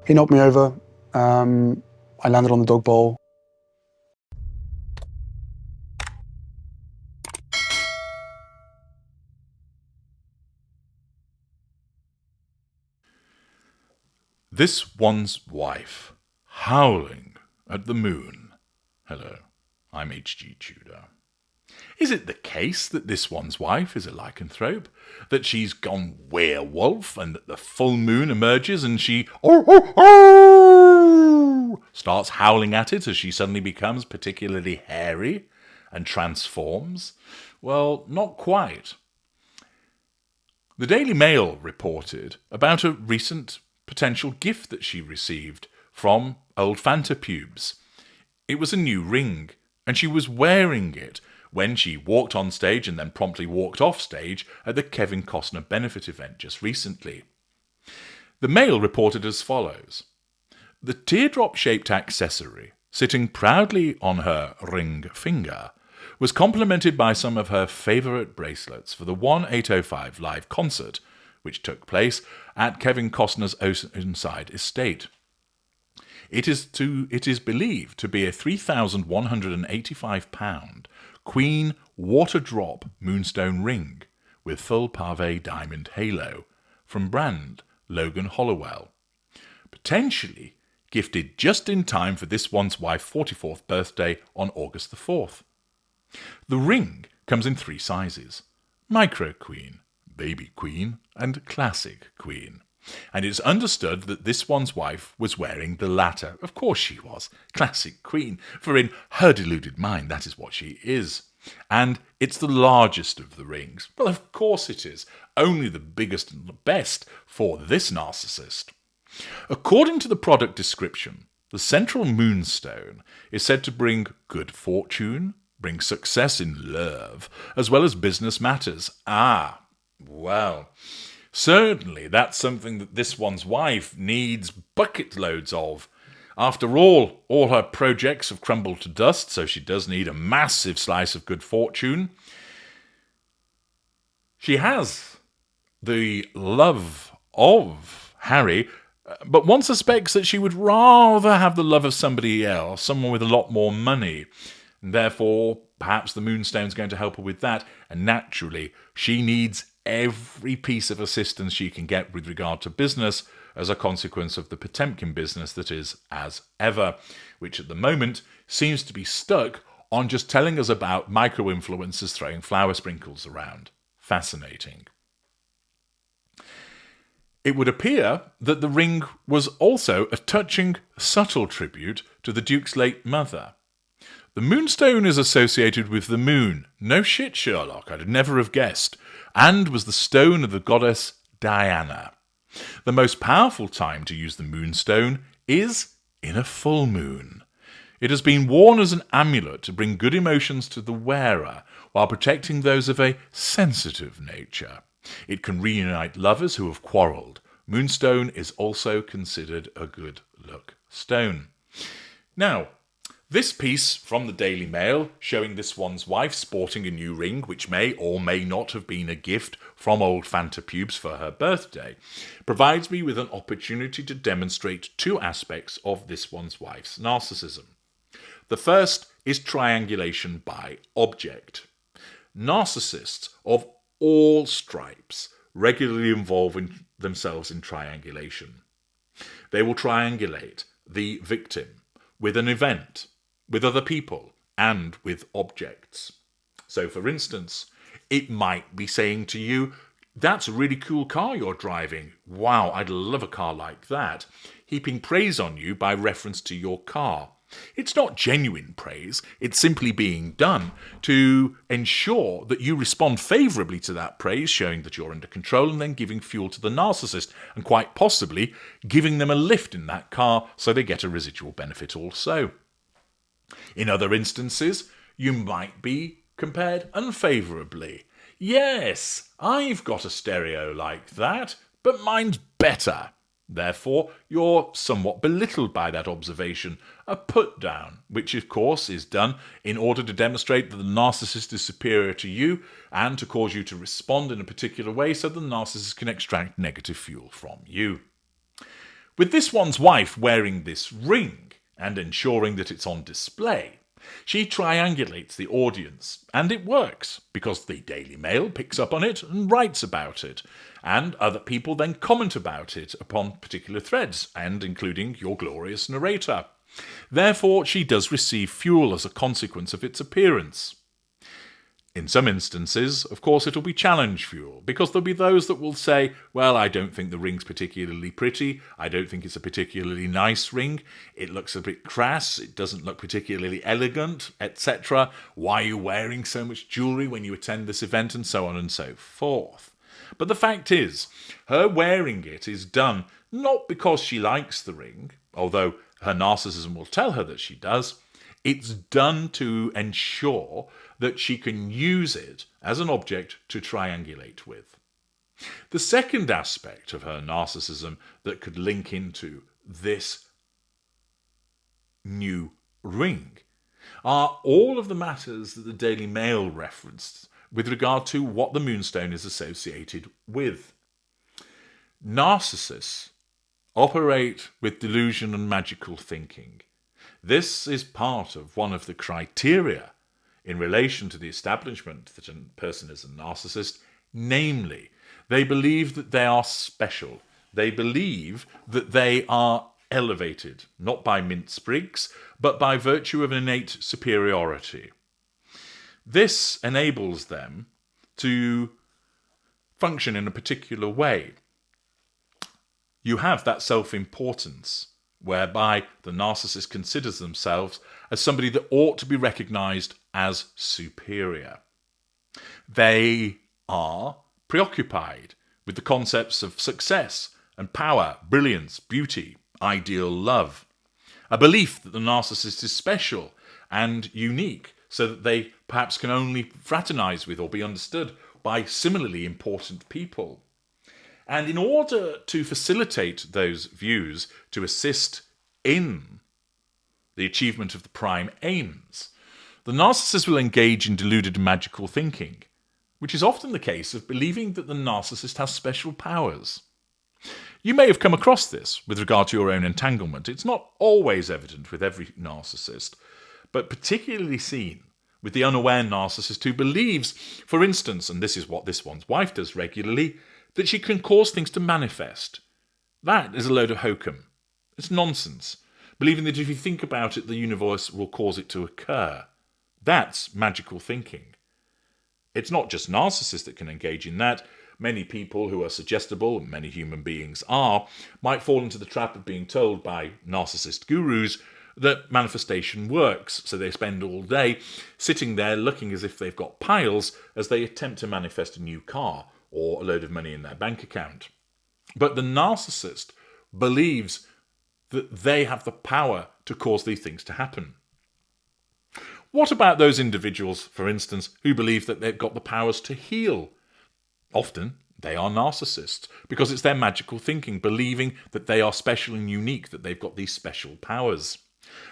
He knocked me over. I landed on the dog bowl. This one's wife, howling at the moon. Hello, I'm HG Tudor. Is it the case that this one's wife is a lycanthrope? That she's gone werewolf and that the full moon emerges and she starts howling at it as she suddenly becomes particularly hairy and transforms? Well, not quite. The Daily Mail reported about a recent potential gift that she received from old Fantapubes. It was a new ring, and she was wearing it when she walked on stage and then promptly walked off stage at the Kevin Costner benefit event just recently. The Mail reported as follows. The teardrop-shaped accessory, sitting proudly on her ring finger, was complemented by some of her favourite bracelets for the 1805 live concert, which took place at Kevin Costner's Oceanside estate. It is believed to be a £3,185 Queen water drop moonstone ring with full pave diamond halo from brand Logan Hollowell, potentially gifted just in time for this one's wife's 44th birthday on August the 4th. The ring comes in 3 sizes: Micro Queen, Baby Queen, and Classic Queen. And it's understood that this one's wife was wearing the latter. Of course she was. Classic Queen, for in her deluded mind that is what she is. And it's the largest of the rings. Well, of course it is. Only the biggest and the best for this narcissist. According to the product description, the central moonstone is said to bring good fortune, bring success in love, as well as business matters. Well, certainly that's something that this one's wife needs bucket loads of. After all her projects have crumbled to dust, so she does need a massive slice of good fortune. She has the love of Harry, but one suspects that she would rather have the love of somebody else, someone with a lot more money. And therefore, perhaps the moonstone's going to help her with that. And naturally, she needs every piece of assistance she can get with regard to business as a consequence of the Potemkin business that is as ever, which at the moment seems to be stuck on just telling us about micro-influencers throwing flower sprinkles around. Fascinating. It would appear that the ring was also a touching, subtle tribute to the Duke's late mother. The moonstone is associated with the moon. No shit, Sherlock, I'd never have guessed. And was the stone of the goddess Diana. The most powerful time to use the moonstone is in a full moon. It has been worn as an amulet to bring good emotions to the wearer while protecting those of a sensitive nature. It can reunite lovers who have quarrelled. Moonstone is also considered a good luck stone. Now, this piece from the Daily Mail showing this one's wife sporting a new ring, which may or may not have been a gift from old Fantapubes for her birthday, provides me with an opportunity to demonstrate 2 aspects of this one's wife's narcissism. The first is triangulation by object. Narcissists of all stripes regularly involve themselves in triangulation. They will triangulate the victim with an event, with other people, and with objects. So, for instance, it might be saying to you, "That's a really cool car you're driving. Wow, I'd love a car like that," heaping praise on you by reference to your car. It's not genuine praise, it's simply being done to ensure that you respond favourably to that praise, showing that you're under control, and then giving fuel to the narcissist, and quite possibly giving them a lift in that car so they get a residual benefit also. In other instances, you might be compared unfavourably. "Yes, I've got a stereo like that, but mine's better." Therefore, you're somewhat belittled by that observation, a put down, which of course is done in order to demonstrate that the narcissist is superior to you and to cause you to respond in a particular way so the narcissist can extract negative fuel from you. With this one's wife wearing this ring and ensuring that it's on display, she triangulates the audience, and it works because the Daily Mail picks up on it and writes about it, and other people then comment about it upon particular threads, and including your glorious narrator. Therefore, she does receive fuel as a consequence of its appearance. In some instances, of course, it'll be challenge fuel, because there'll be those that will say, well, I don't think the ring's particularly pretty, I don't think it's a particularly nice ring, it looks a bit crass, it doesn't look particularly elegant, etc. Why are you wearing so much jewellery when you attend this event, and so on and so forth. But the fact is, her wearing it is done not because she likes the ring, although her narcissism will tell her that she does. It's done to ensure that she can use it as an object to triangulate with. The second aspect of her narcissism that could link into this new ring are all of the matters that the Daily Mail referenced with regard to what the moonstone is associated with. Narcissists operate with delusion and magical thinking. This is part of one of the criteria in relation to the establishment that a person is a narcissist, namely, they believe that they are special. They believe that they are elevated, not by mint sprigs, but by virtue of innate superiority. This enables them to function in a particular way. You have that self-importance, whereby the narcissist considers themselves as somebody that ought to be recognised as superior. They are preoccupied with the concepts of success and power, brilliance, beauty, ideal love. A belief that the narcissist is special and unique, so that they perhaps can only fraternise with or be understood by similarly important people. And in order to facilitate those views, to assist in the achievement of the prime aims, the narcissist will engage in deluded and magical thinking, which is often the case of believing that the narcissist has special powers. You may have come across this with regard to your own entanglement. It's not always evident with every narcissist, but particularly seen with the unaware narcissist who believes, for instance, and this is what this one's wife does regularly, that she can cause things to manifest. That is a load of hokum. It's nonsense. Believing that if you think about it, the universe will cause it to occur. That's magical thinking. It's not just narcissists that can engage in that. Many people who are suggestible, and many human beings are, might fall into the trap of being told by narcissist gurus that manifestation works, so they spend all day sitting there looking as if they've got piles as they attempt to manifest a new car or a load of money in their bank account. But the narcissist believes that they have the power to cause these things to happen. What about those individuals, for instance, who believe that they've got the powers to heal? Often they are narcissists because it's their magical thinking, believing that they are special and unique, that they've got these special powers.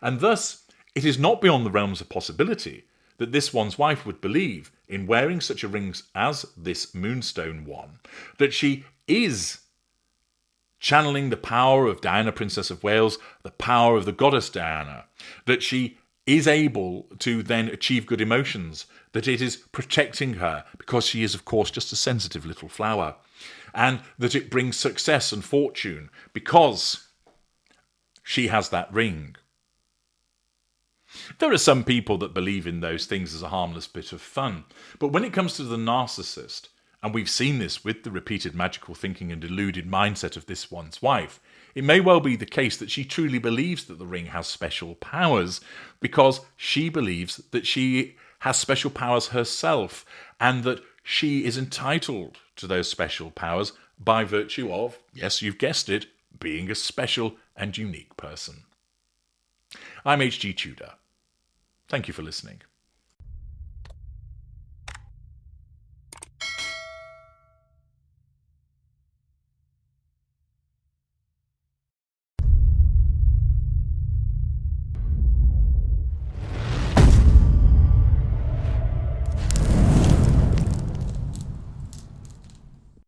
And thus, it is not beyond the realms of possibility that this one's wife would believe, in wearing such a ring as this moonstone one, that she is channeling the power of Diana, Princess of Wales, the power of the goddess Diana, that she is able to then achieve good emotions, that it is protecting her because she is, of course, just a sensitive little flower, and that it brings success and fortune because she has that ring. There are some people that believe in those things as a harmless bit of fun, but when it comes to the narcissist, and we've seen this with the repeated magical thinking and deluded mindset of this one's wife, it may well be the case that she truly believes that the ring has special powers because she believes that she has special powers herself and that she is entitled to those special powers by virtue of, yes, you've guessed it, being a special and unique person. I'm HG Tudor. Thank you for listening.